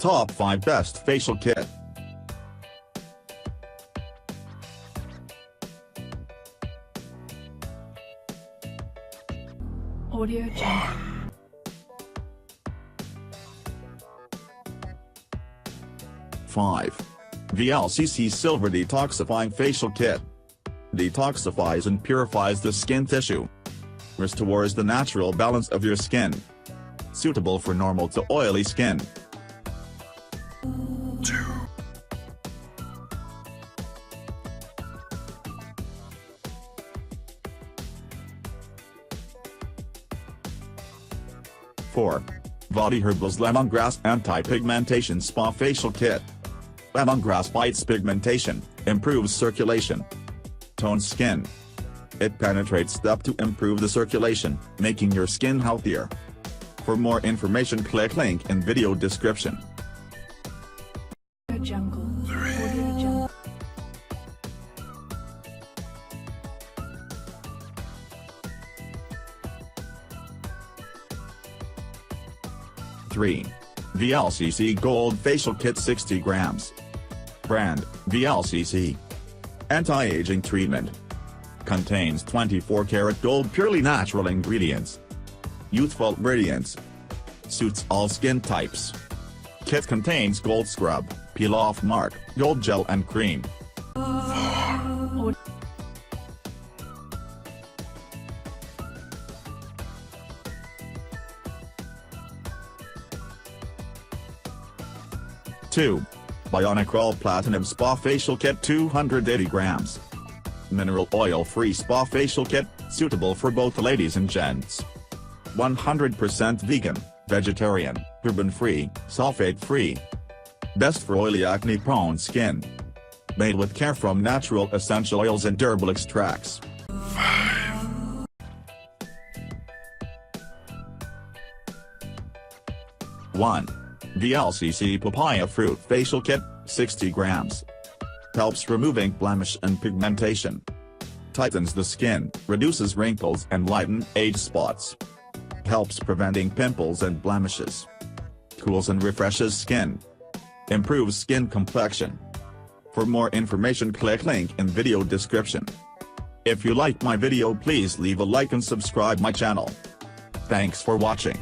Top 5 Best Facial Kit. Audio Jungle. 5. VLCC Silver Detoxifying Facial Kit. Detoxifies and purifies the skin tissue. Restores the natural balance of your skin. Suitable for normal to oily skin. 2. Vaadi Herbals Lemongrass Anti-Pigmentation Spa Facial Kit. Lemongrass fights pigmentation, improves circulation, tones skin. It penetrates step to improve the circulation, making your skin healthier. For more information, click link in video description. Jungle. 3. VLCC Gold Facial Kit 60 grams. Brand, VLCC. Anti-aging treatment. Contains 24-karat gold purely natural ingredients. Youthful radiance. Suits all skin types. Kit contains gold scrub, peel-off mark, gold gel and cream. 2. Bionechral Platinum Spa Facial Kit 280 grams. Mineral oil-free spa facial kit, suitable for both ladies and gents. 100% vegan, vegetarian, paraben-free, sulfate-free. Best for oily acne-prone skin. Made with care from natural essential oils and herbal extracts. 1. VLCC Papaya Fruit Facial Kit, 60 grams. Helps removing blemish and pigmentation. Tightens the skin, reduces wrinkles and lighten age spots. Helps preventing pimples and blemishes. Cools and refreshes skin. Improves skin complexion. For more information, click link in video description. If you like my video, please leave a like and subscribe my channel. Thanks for watching.